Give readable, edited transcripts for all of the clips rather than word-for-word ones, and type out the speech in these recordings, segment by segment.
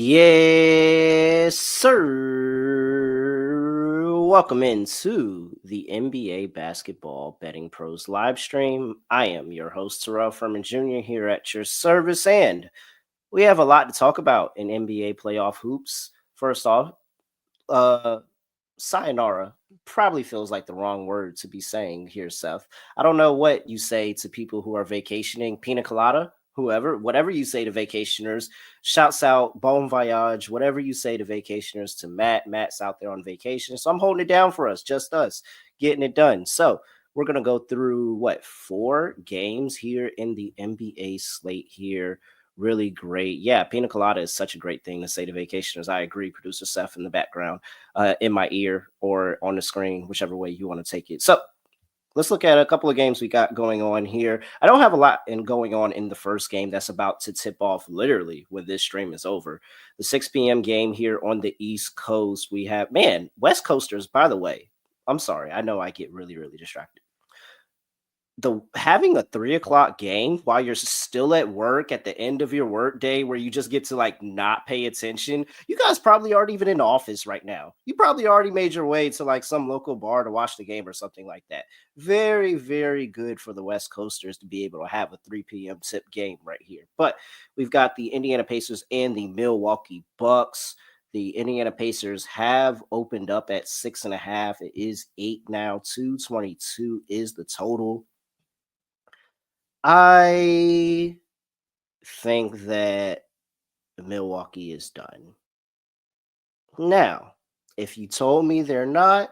Yes, sir. Welcome into the NBA Basketball Betting Pros live stream. I am your host, Terrell Furman Jr., here at your service, and we have a lot to talk about in NBA playoff hoops. First off, uh, sayonara probably feels like the wrong word to be saying here, Seth. I don't know what you say to people who are vacationing, pina colada, whoever, whatever you say to vacationers, shouts out, bon voyage, whatever you say to vacationers to Matt. Matt's out there on vacation. So I'm holding it down for us, just us, getting it done. So we're going to go through four games here in the NBA slate here. Really great. Yeah, pina colada is such a great thing to say to vacationers. I agree, producer Seth in the background, in my ear or on the screen, whichever way you want to take it. So let's look at a couple of games we got going on here. I don't have a lot going on in the first game that's about to tip off literally when this stream is over. The 6 p.m. game here on the East Coast. We have, West Coasters, by the way. I'm sorry. I know I get really, really distracted. The having a 3 o'clock game while you're still at work at the end of your work day where you just get to not pay attention. You guys probably aren't even in the office right now. You probably already made your way to some local bar to watch the game or something like that. Very, very good for the West Coasters to be able to have a 3 p.m. tip game right here. But we've got the Indiana Pacers and the Milwaukee Bucks. The Indiana Pacers have opened up at 6.5. It is 8 now. 222 is the total. I think that Milwaukee is done. Now, if you told me they're not,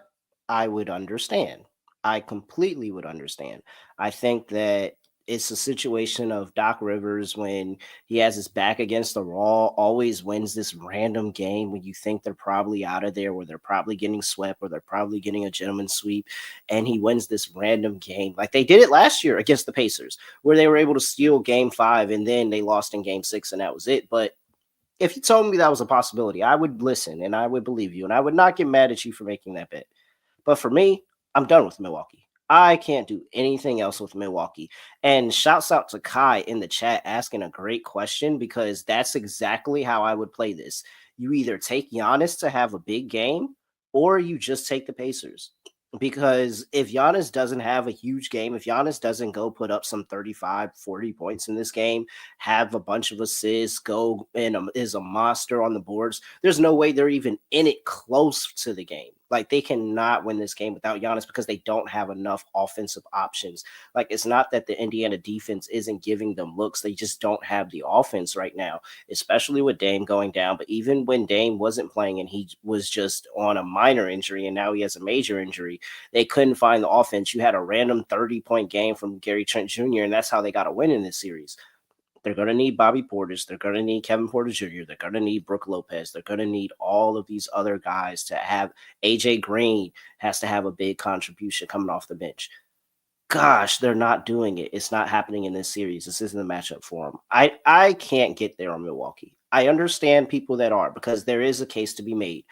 I would understand. I completely would understand. I think that it's a situation of Doc Rivers when he has his back against the wall, always wins this random game when you think they're probably out of there, where they're probably getting swept, or they're probably getting a gentleman's sweep, and he wins this random game. Like they did it last year against the Pacers, where they were able to steal game 5 and then they lost in game 6, and that was it. But if you told me that was a possibility, I would listen and I would believe you, and I would not get mad at you for making that bet. But for me, I'm done with Milwaukee. I can't do anything else with Milwaukee. And shouts out to Kai in the chat asking a great question, because that's exactly how I would play this. You either take Giannis to have a big game or you just take the Pacers. Because if Giannis doesn't have a huge game, if Giannis doesn't go put up some 35, 40 points in this game, have a bunch of assists, go and is a monster on the boards, there's no way they're even in it close to the game. Like they cannot win this game without Giannis because they don't have enough offensive options. Like it's not that the Indiana defense isn't giving them looks. They just don't have the offense right now, especially with Dame going down. But even when Dame wasn't playing and he was just on a minor injury and now he has a major injury, they couldn't find the offense. You had a random 30-point game from Gary Trent Jr., and that's how they got a win in this series. They're going to need Bobby Portis. They're going to need Kevin Porter Jr. They're going to need Brook Lopez. They're going to need all of these other guys to have. AJ Green has to have a big contribution coming off the bench. Gosh, they're not doing it. It's not happening in this series. This isn't a matchup for them. I can't get there on Milwaukee. I understand people that are, because there is a case to be made.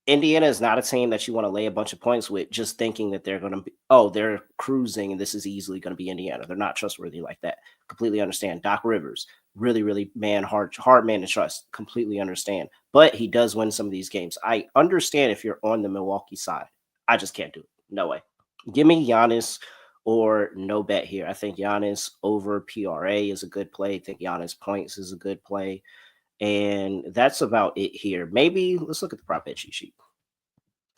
Indiana is not a team that you want to lay a bunch of points with just thinking that they're going to be, they're cruising and this is easily going to be Indiana. They're not trustworthy like that. Completely understand. Doc Rivers, really, really hard man to trust. Completely understand. But he does win some of these games. I understand if you're on the Milwaukee side. I just can't do it. No way. Give me Giannis or no bet here. I think Giannis over PRA is a good play. I think Giannis points is a good play. And that's about it here. Maybe let's look at the prop bet cheat sheet.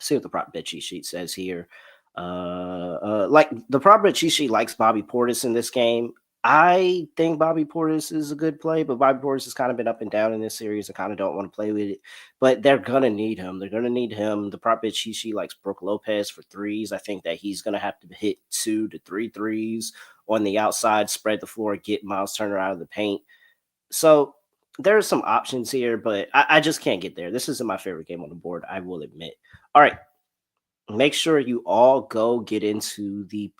See what the prop bet cheat sheet says here. Like the prop bet cheat sheet likes Bobby Portis in this game. I think Bobby Portis is a good play, but Bobby Portis has kind of been up and down in this series. I kind of don't want to play with it, but they're gonna need him. They're gonna need him. The prop bet cheat sheet likes Brook Lopez for threes. I think that he's gonna have to hit 2 to 3 threes on the outside, spread the floor, get Miles Turner out of the paint. So there's some options here, but I just can't get there. This isn't my favorite game on the board, I will admit. All right. Make sure you all go get into the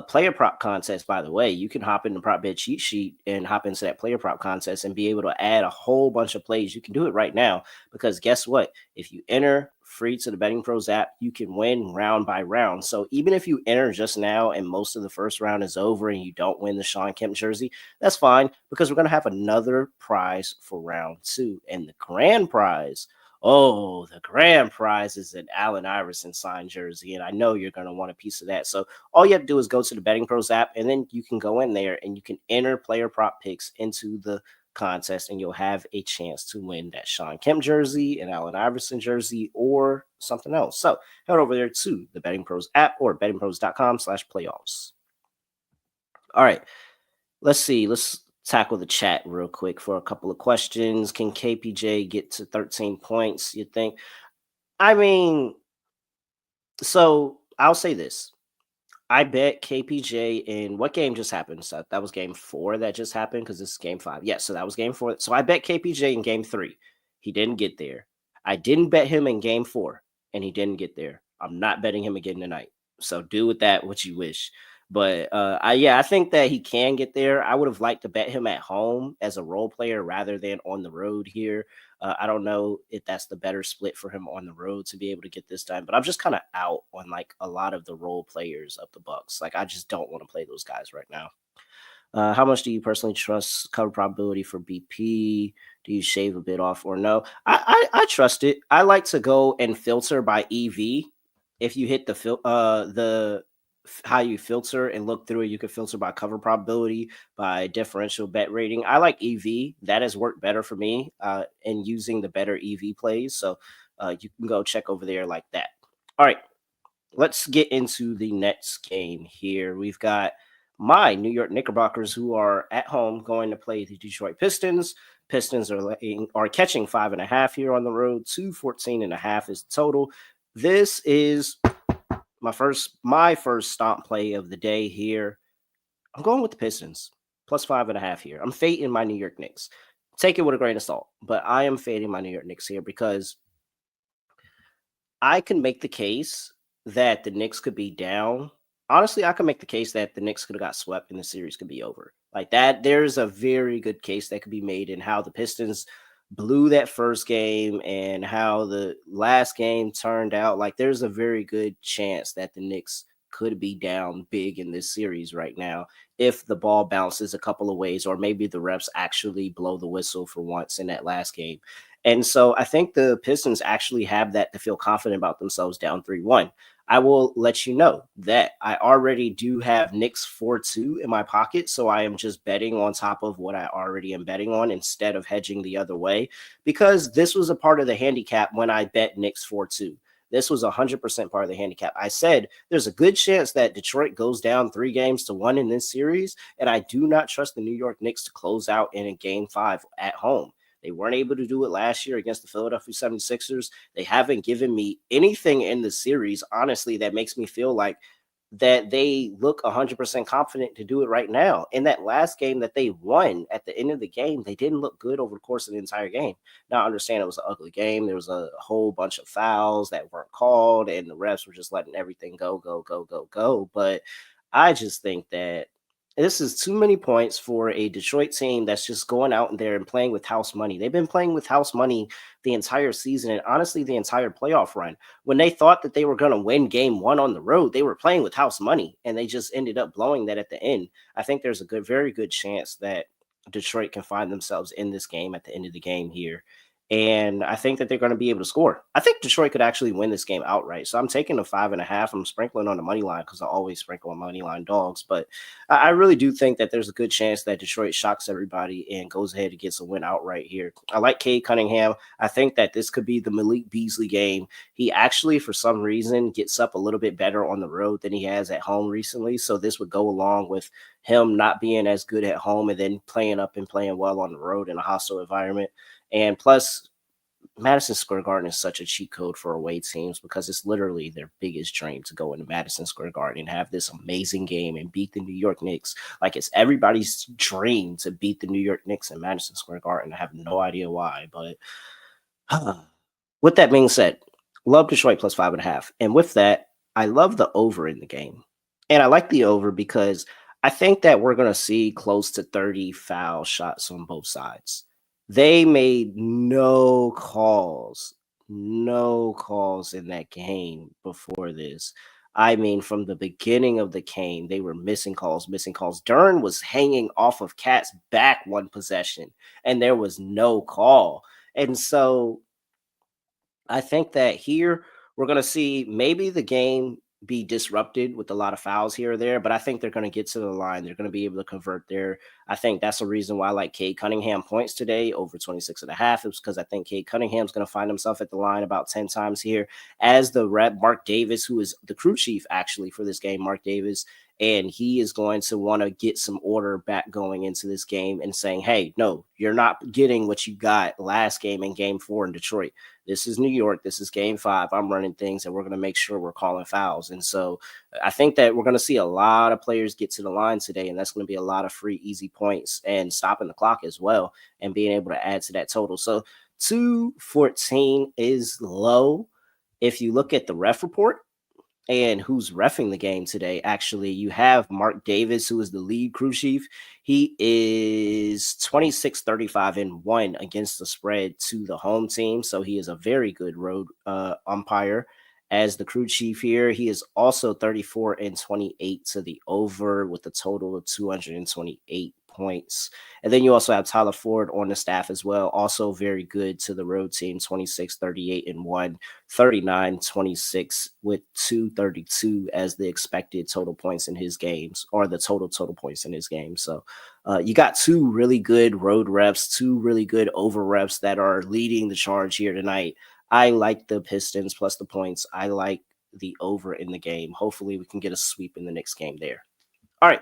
player prop contest. By the way, you can hop in the prop bet cheat sheet and hop into that player prop contest and be able to add a whole bunch of plays. You can do it right now because guess what? If you enter free to the Betting Pros app, you can win round by round. So even if you enter just now and most of the first round is over and you don't win the Sean Kemp jersey, that's fine because we're going to have another prize for round 2. And the grand prize, oh, the grand prize is an Allen Iverson signed jersey. And I know you're going to want a piece of that. So all you have to do is go to the Betting Pros app, and then you can go in there and you can enter player prop picks into the contest, and you'll have a chance to win that Sean Kemp jersey, an Allen Iverson jersey, or something else. So head over there to the Betting Pros app or bettingpros.com/playoffs. All right, let's see. Let's tackle the chat real quick for a couple of questions. Can KPJ get to 13 points, you think? I mean, so I'll say this. I bet KPJ in what game just happened? So that was game 4 that just happened because this is game 5. Yes, so that was game 4. So I bet KPJ in game 3. He didn't get there. I didn't bet him in game 4, and he didn't get there. I'm not betting him again tonight. So do with that what you wish. But I think that he can get there. I would have liked to bet him at home as a role player rather than on the road here. I don't know if that's the better split for him on the road to be able to get this done, but I'm just kind of out on like a lot of the role players of the Bucks. Like I just don't want to play those guys right now. How much do you personally trust cover probability for BP? Do you shave a bit off or no? I trust it. I like to go and filter by EV. If you hit the how you filter and look through it, you can filter by cover probability, by differential bet rating. I like EV. That has worked better for me in using the better EV plays. So you can go check over there like that. All right, let's get into the next game here. We've got my New York Knickerbockers, who are at home going to play the Detroit Pistons. Pistons are catching 5.5 here on the road. 214.5 is the total. This is my first stomp play of the day here. I'm going with the Pistons plus 5.5 here. I'm fading my New York Knicks. Take it with a grain of salt, but I am fading my New York Knicks here because I can make the case that the Knicks could be down. Honestly, I can make the case that the Knicks could have got swept and the series could be over. Like that, there's a very good case that could be made in how the Pistons blew that first game and how the last game turned out. Like there's a very good chance that the Knicks could be down big in this series right now if the ball bounces a couple of ways, or maybe the refs actually blow the whistle for once in that last game. And so I think the Pistons actually have that to feel confident about themselves down 3-1. I will let you know that I already do have Knicks 4-2 in my pocket. So I am just betting on top of what I already am betting on instead of hedging the other way, because this was a part of the handicap when I bet Knicks 4-2. This was 100% part of the handicap. I said there's a good chance that Detroit goes down 3-1 in this series, and I do not trust the New York Knicks to close out in a game 5 at home. They weren't able to do it last year against the Philadelphia 76ers. They haven't given me anything in the series, honestly, that makes me feel like that they look 100% confident to do it right now. In that last game that they won, at the end of the game, they didn't look good over the course of the entire game. Now, I understand it was an ugly game. There was a whole bunch of fouls that weren't called, and the refs were just letting everything go. But I just think that this is too many points for a Detroit team that's just going out there and playing with house money. They've been playing with house money the entire season and honestly the entire playoff run. When they thought that they were going to win game 1 on the road, they were playing with house money and they just ended up blowing that at the end. I think there's a very good chance that Detroit can find themselves in this game at the end of the game here. And I think that they're going to be able to score. I think Detroit could actually win this game outright. So I'm taking the 5.5. I'm sprinkling on the money line because I always sprinkle on money line dogs. But I really do think that there's a good chance that Detroit shocks everybody and goes ahead and gets a win outright here. I like Cade Cunningham. I think that this could be the Malik Beasley game. He actually, for some reason, gets up a little bit better on the road than he has at home recently. So this would go along with him not being as good at home and then playing up and playing well on the road in a hostile environment. And plus, Madison Square Garden is such a cheat code for away teams because it's literally their biggest dream to go into Madison Square Garden and have this amazing game and beat the New York Knicks. Like it's everybody's dream to beat the New York Knicks in Madison Square Garden. I have no idea why, but with that being said, love Detroit plus 5.5. And with that, I love the over in the game. And I like the over because I think that we're going to see close to 30 foul shots on both sides. They made no calls no calls in that game before this. I mean, from the beginning of the game, they were missing calls, missing calls. Dern was hanging off of Cat's back one possession, and there was no call. And so I think that here we're going to see maybe the game be disrupted with a lot of fouls here or there, but I think they're going to get to the line. They're going to be able to convert there. I think that's the reason why I like Cade Cunningham points today over 26 and a half. It's because I think Cade Cunningham's going to find himself at the line about 10 times here as the rep Mark Davis, who is the crew chief actually for this game, Mark Davis. And he is going to want to get some order back going into this game and saying, hey, no, you're not getting what you got last game in game 4 in Detroit. This is New York. This is game 5. I'm running things and we're going to make sure we're calling fouls. And so I think that we're going to see a lot of players get to the line today, and that's going to be a lot of free, easy points and stopping the clock as well and being able to add to that total. So 214 is low. If you look at the ref report, and who's reffing the game today. Actually, you have Mark Davis, who is the lead crew chief. He is 26-35-1 against the spread to the home team. So he is a very good road umpire as the crew chief here. He is also 34-28 to the over with a total of 228 points. And then you also have Tyler Ford on the staff as well. Also very good to the road team, 26-38-1. 39-26 with 232 as the expected total points in his games, or the total points in his game. So you got two really good road reps, two really good over reps that are leading the charge here tonight. I like the Pistons plus the points. I like the over in the game. Hopefully we can get a sweep in the next game there. All right.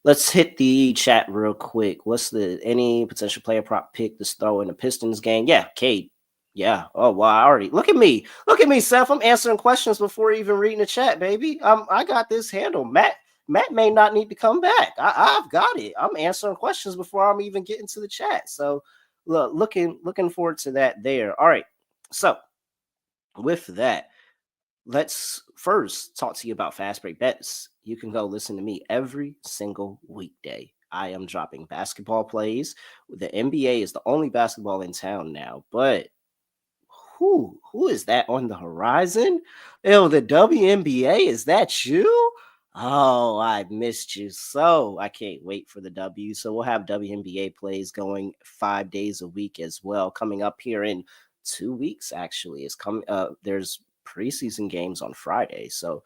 Let's hit the chat real quick. What's the any potential player prop pick to throw in the Pistons game? Yeah, Cade. Yeah. Oh well, I already look at me. Look at me, Seth. I'm answering questions before even reading the chat, baby. I got this handle. Matt may not need to come back. I've got it. I'm answering questions before I'm even getting to the chat. So looking forward to that there. All right. So with that, let's first talk to you about Fast Break Bets. You can go listen to me every single weekday. I am dropping basketball plays. The NBA is the only basketball in town now, but who is that on the horizon? Oh, the WNBA, is that you? Oh, I missed you so. I can't wait for the W. So we'll have WNBA plays going 5 days a week as well. Coming up here in 2 weeks, actually. It's coming there's preseason games on Friday. So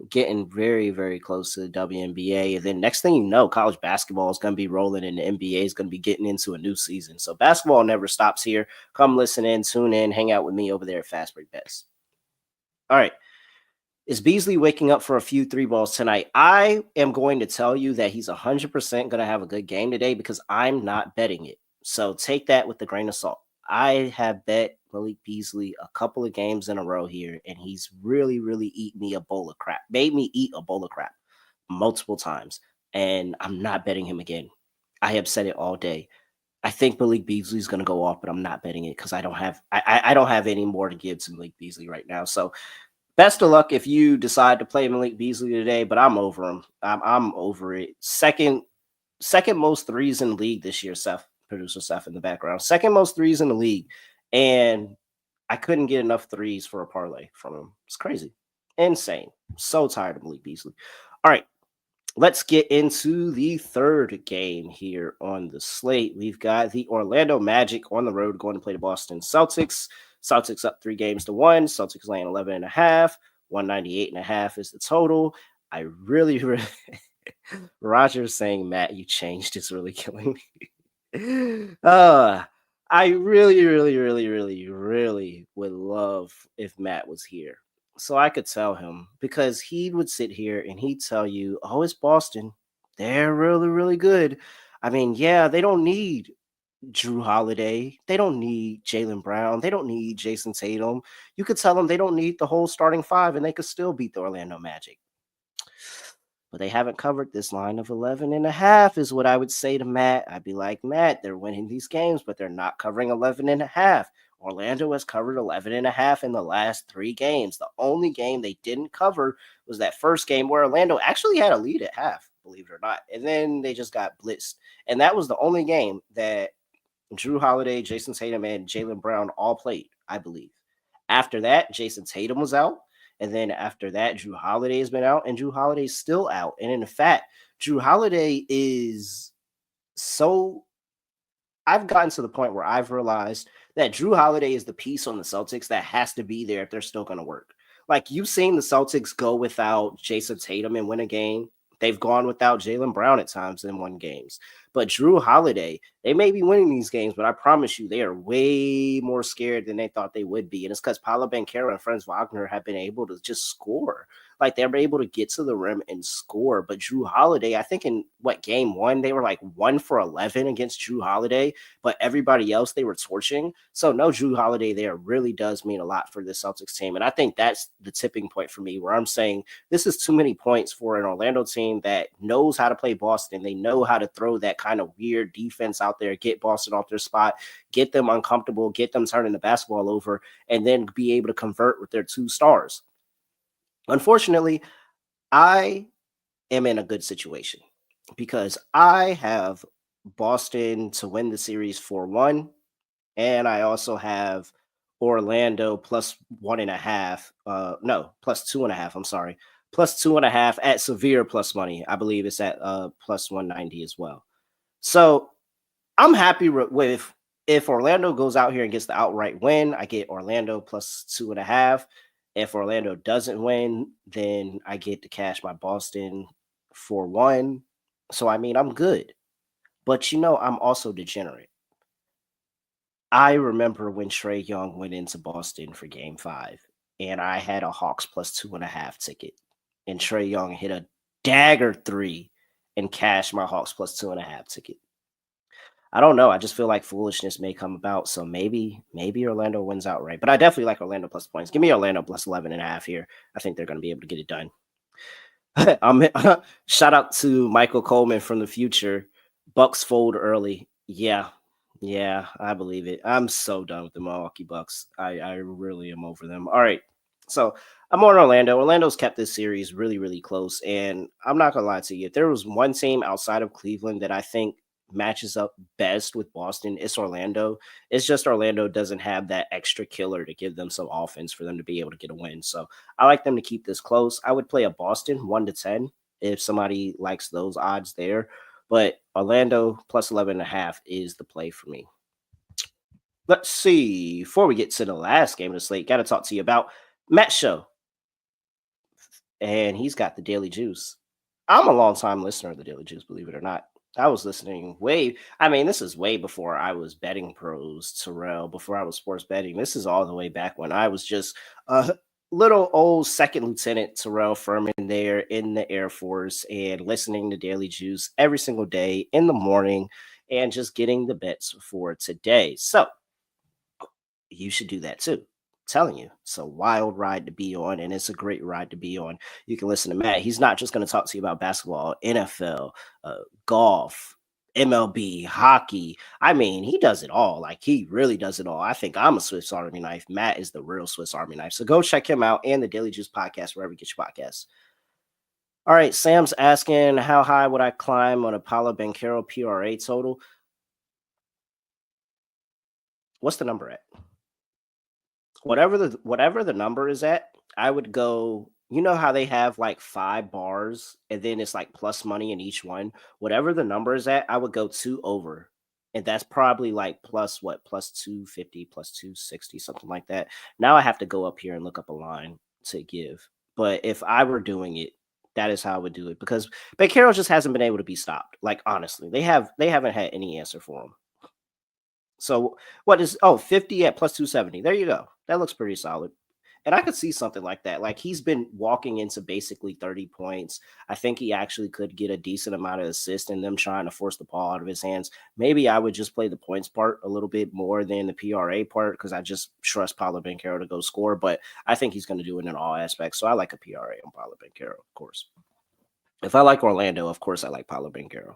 getting very, very close to the WNBA. And then next thing you know, college basketball is going to be rolling and the NBA is going to be getting into a new season. So basketball never stops here. Come listen in, tune in, hang out with me over there at Fast Break Bets. All right. Is Beasley waking up for a few three balls tonight? I am going to tell you that he's 100% going to have a good game today because I'm not betting it. So take that with a grain of salt. I have bet Malik Beasley a couple of games in a row here, and he's really, really made me eat a bowl of crap multiple times, and I'm not betting him again. I have said it all day. I think Malik Beasley is going to go off, but I'm not betting it because I don't have any more to give to Malik Beasley right now. So best of luck if you decide to play Malik Beasley today, but I'm over him. I'm over it. Second most threes in the league this year, Seth, producer Seth in the background. Second most threes in the league. And I couldn't get enough threes for a parlay from him. It's crazy. Insane. So tired of Malik Beasley. All right. Let's get into the third game here on the slate. We've got the Orlando Magic on the road going to play the Boston Celtics. Celtics up 3-1. Celtics laying 11.5. 198.5 is the total. I really Roger's saying, Matt, you changed. It's really killing me. I really would love if Matt was here. So I could tell him because he would sit here and he'd tell you, oh, it's Boston. They're really, really good. I mean, yeah, they don't need Drew Holiday. They don't need Jaylen Brown. They don't need Jason Tatum. You could tell them they don't need the whole starting five and they could still beat the Orlando Magic. But they haven't covered this line of 11.5 is what I would say to Matt. I'd be like, Matt, they're winning these games, but they're not covering 11.5. Orlando has covered 11.5 in the last 3 games. The only game they didn't cover was that first game where Orlando actually had a lead at half, believe it or not. And then they just got blitzed. And that was the only game that Drew Holiday, Jason Tatum, and Jaylen Brown all played, I believe. After that, Jason Tatum was out. And then after that, Drew Holiday has been out, and Drew Holiday's still out. And in fact, Drew Holiday is so I've gotten to the point where I've realized that Drew Holiday is the piece on the Celtics that has to be there if they're still going to work. Like you've seen the Celtics go without Jason Tatum and win a game. They've gone without Jalen Brown at times and won games. But Drew Holiday, they may be winning these games, but I promise you, they are way more scared than they thought they would be. And it's because Paolo Banchero and Franz Wagner have been able to just score. Like they're able to get to the rim and score. But Drew Holiday, I think in what game one, they were like 1 for 11 against Drew Holiday, but everybody else they were torching. So no Drew Holiday there really does mean a lot for this Celtics team. And I think that's the tipping point for me where I'm saying this is too many points for an Orlando team that knows how to play Boston. They know how to throw that kind of weird defense out there, get Boston off their spot, get them uncomfortable, get them turning the basketball over, and then be able to convert with their two stars. Unfortunately, I am in a good situation because I have Boston to win the series 4-1, and I also have Orlando plus 1.5. No, plus 2.5. I'm sorry, plus 2.5 at severe plus money. I believe it's at plus 190 as well. So I'm happy with if Orlando goes out here and gets the outright win, I get Orlando plus 2.5. If Orlando doesn't win, then I get to cash my Boston for 1. So I mean, I'm good. But I'm also degenerate. I remember when Trae Young went into Boston for game 5, and I had a Hawks plus 2.5 ticket. And Trae Young hit a dagger 3 and cashed my Hawks plus 2.5 ticket. I don't know. I just feel like foolishness may come about. So maybe Orlando wins outright. But I definitely like Orlando plus points. Give me Orlando plus 11.5 here. I think they're going to be able to get it done. Shout out to Michael Coleman from the future. Bucks fold early. Yeah, I believe it. I'm so done with the Milwaukee Bucks. I really am over them. All right. So I'm on Orlando. Orlando's kept this series really, really close. And I'm not gonna lie to you. If there was one team outside of Cleveland that I think matches up best with Boston, it's Orlando. It's just Orlando doesn't have that extra killer to give them some offense for them to be able to get a win. So I like them to keep this close. I would play a Boston 1-10 if somebody likes those odds there. But Orlando plus 11.5 is the play for me. Let's see. Before we get to the last game of the slate, got to talk to you about Matt Show. And he's got the Daily Juice. I'm a long time listener of the Daily Juice, believe it or not. I was listening this is way before I was betting pros, Terrell, before I was sports betting. This is all the way back when I was just a little old second lieutenant Terrell Furman there in the Air Force and listening to Daily Juice every single day in the morning and just getting the bets for today. So you should do that too. Telling you, it's a wild ride to be on, and it's a great ride to be on. You can listen to Matt. He's not just going to talk to you about basketball, NFL, golf, MLB, hockey. I mean, he does it all. Like, he really does it all. I think I'm a Swiss Army knife. Matt is the real Swiss Army knife. So go check him out and the Daily Juice podcast, wherever you get your podcasts. All right, Sam's asking, how high would I climb on a Paolo Banchero PRA total? What's the number at? Whatever the number is at, I would go. You know how they have like 5 bars and then it's like plus money in each one. Whatever the number is at, I would go 2 over. And that's probably like plus 250, plus 260, something like that. Now I have to go up here and look up a line to give. But if I were doing it, that is how I would do it because Bankero just hasn't been able to be stopped. Like honestly, they haven't had any answer for him. So what is 50 at plus 270? There you go. That looks pretty solid. And I could see something like that. Like he's been walking into basically 30 points. I think he actually could get a decent amount of assists and them trying to force the ball out of his hands. Maybe I would just play the points part a little bit more than the PRA part because I just trust Paolo Banchero to go score. But I think he's going to do it in all aspects. So I like a PRA on Paolo Banchero, of course. If I like Orlando, of course I like Paolo Banchero.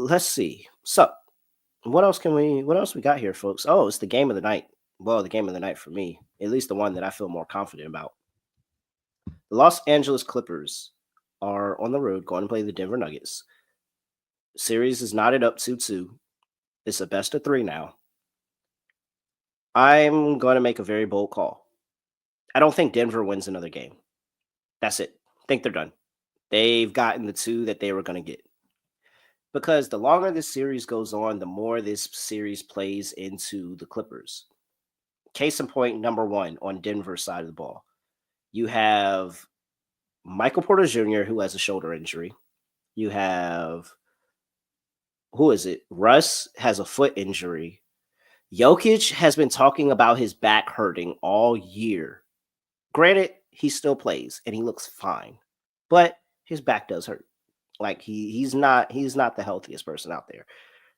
Let's see. So what else we got here, folks? Oh, it's the game of the night. Well, the game of the night for me, at least the one that I feel more confident about. The Los Angeles Clippers are on the road going to play the Denver Nuggets. Series is knotted up 2-2. It's a best of 3 now. I'm going to make a very bold call. I don't think Denver wins another game. That's it. I think they're done. They've gotten the two that they were going to get. Because the longer this series goes on, the more this series plays into the Clippers. Case in point, number one on Denver's side of the ball. You have Michael Porter Jr., who has a shoulder injury. You have, who is it? Russ has a foot injury. Jokic has been talking about his back hurting all year. Granted, he still plays and he looks fine, but his back does hurt. Like he's not the healthiest person out there.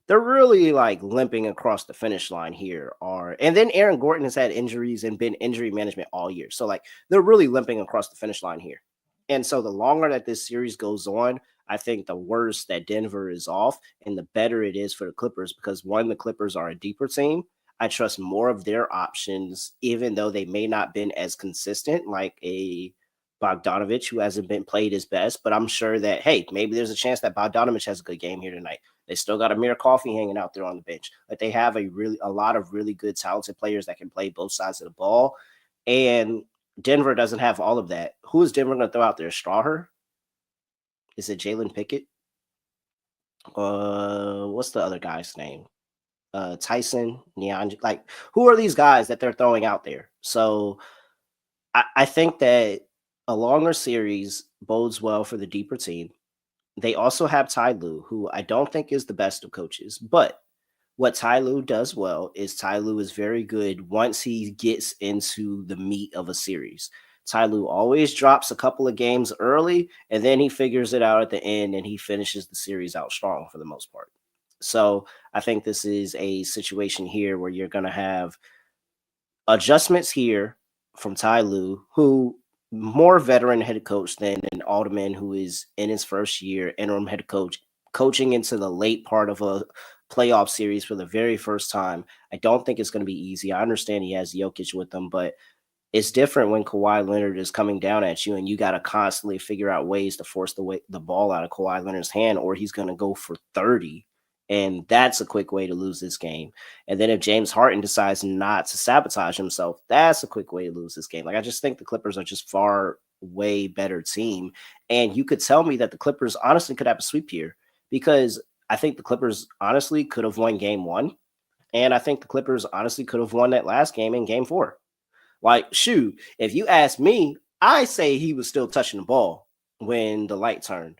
They're really like limping across the finish line here. And then Aaron Gordon has had injuries and been injury management all year. So like they're really limping across the finish line here. And so the longer that this series goes on, I think the worse that Denver is off and the better it is for the Clippers because one, the Clippers are a deeper team. I trust more of their options, even though they may not been as consistent, like a Bogdanovich who hasn't been played his best. But I'm sure that maybe there's a chance that Bogdanovich has a good game here tonight. They still got Amir Coffey hanging out there on the bench. Like they have a lot of really good talented players that can play both sides of the ball. And Denver doesn't have all of that. Who is Denver going to throw out there? Strawher? Is it Jalen Pickett? What's the other guy's name? Tyson, Neon. Like, who are these guys that they're throwing out there? So I think that a longer series bodes well for the deeper team. They also have Ty Lue, who I don't think is the best of coaches, but what Ty Lue does well is Ty Lue is very good once he gets into the meat of a series. Ty Lue always drops a couple of games early, and then he figures it out at the end, and he finishes the series out strong for the most part. So I think this is a situation here where you're going to have adjustments here from Ty Lue, who more veteran head coach than an Alderman who is in his first year, interim head coach, coaching into the late part of a playoff series for the very first time. I don't think it's going to be easy. I understand he has Jokic with him, but it's different when Kawhi Leonard is coming down at you and you got to constantly figure out ways to force the ball out of Kawhi Leonard's hand or he's going to go for 30. And that's a quick way to lose this game. And then if James Harden decides not to sabotage himself, that's a quick way to lose this game. Like I just think the Clippers are just far way better team. And you could tell me that the Clippers honestly could have a sweep here because I think the Clippers honestly could have won game one. And I think the Clippers honestly could have won that last game in game four. Like, shoot, if you ask me, I say he was still touching the ball when the light turned.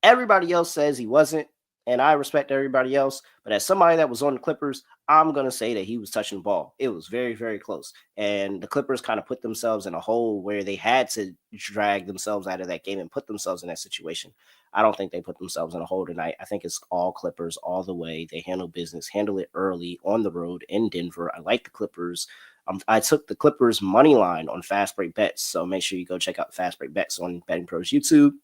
Everybody else says he wasn't, and I respect everybody else. But as somebody that was on the Clippers, I'm going to say that he was touching the ball. It was very, very close. And the Clippers kind of put themselves in a hole where they had to drag themselves out of that game and put themselves in that situation. I don't think they put themselves in a hole tonight. I think it's all Clippers all the way. They handle business, handle it early on the road in Denver. I like the Clippers. I took the Clippers money line on Fast Break Bets. So make sure you go check out Fast Break Bets on BettingPros YouTube.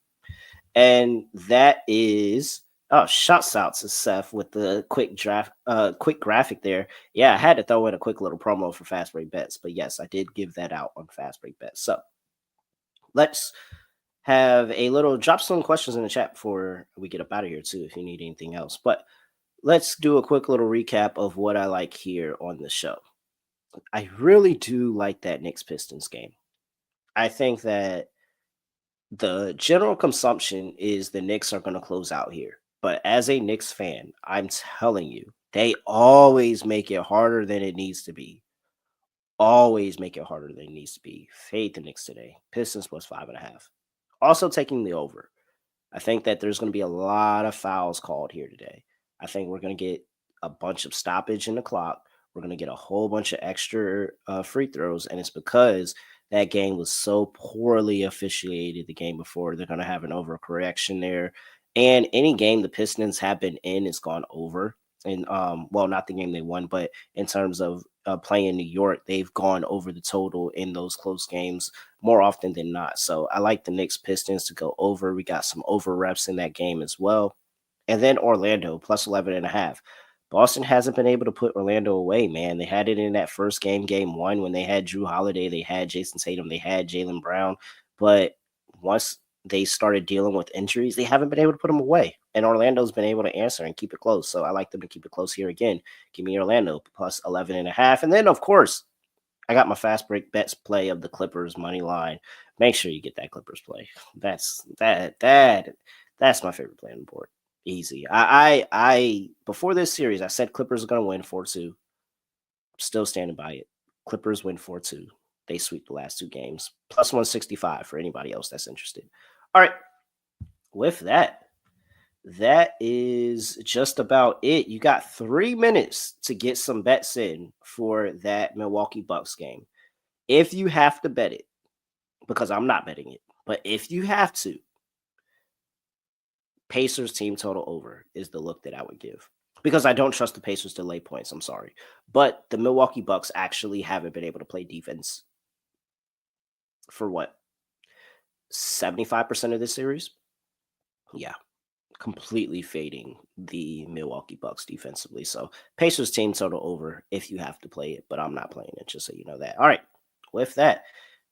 And that is shouts out to Seth with the quick graphic there. Yeah, I had to throw in a quick little promo for Fast Break Bets, but yes, I did give that out on Fast Break Bets. So let's have a little drop some questions in the chat before we get up out of here too, if you need anything else. But let's do a quick little recap of what I like here on the show. I really do like that Knicks Pistons game. I think that the general consumption is the Knicks are going to close out here. But as a Knicks fan, I'm telling you, they always make it harder than it needs to be. Always make it harder than it needs to be. Fade the Knicks today. Pistons plus 5.5. Also taking the over. I think that there's going to be a lot of fouls called here today. I think we're going to get a bunch of stoppage in the clock. We're going to get a whole bunch of extra free throws. And it's because that game was so poorly officiated the game before. They're going to have an overcorrection there. And any game the Pistons have been in is gone over. And not the game they won, but in terms of playing New York, they've gone over the total in those close games more often than not. So I like the Knicks Pistons to go over. We got some over reps in that game as well. And then Orlando plus 11.5. Boston hasn't been able to put Orlando away, man. They had it in that first game, game one, when they had Drew Holiday, they had Jason Tatum, they had Jaylen Brown. But once they started dealing with injuries, they haven't been able to put them away. And Orlando's been able to answer and keep it close. So I like them to keep it close here again. Give me Orlando plus 11.5. And then, of course, I got my fast break bets play of the Clippers money line. Make sure you get that Clippers play. That's my favorite play on the board. Easy. I before this series, I said Clippers are gonna win 4-2. Still standing by it. Clippers win 4-2. They sweep the last two games. Plus 165 for anybody else that's interested. All right. With that is just about it. You got 3 minutes to get some bets in for that Milwaukee Bucks game. If you have to bet it, because I'm not betting it, but if you have to, Pacers team total over is the look that I would give. Because I don't trust the Pacers to lay points. I'm sorry. But the Milwaukee Bucks actually haven't been able to play defense for what? 75% of this series? Yeah. Completely fading the Milwaukee Bucks defensively. So Pacers team total over if you have to play it, but I'm not playing it, just so you know that. All right. With that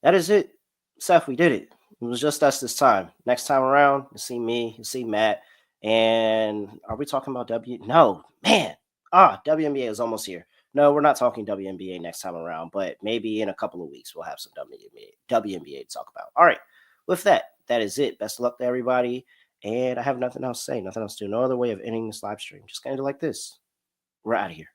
is it. Seth, we did it. It was just us this time. Next time around, you see me, you see Matt. And are we talking about No, man. WNBA is almost here. No, we're not talking WNBA next time around, but maybe in a couple of weeks we'll have some WNBA to talk about. All right. With that is it. Best of luck to everybody. And I have nothing else to say, nothing else to do. No other way of ending this live stream. Just kind of like this. We're out of here.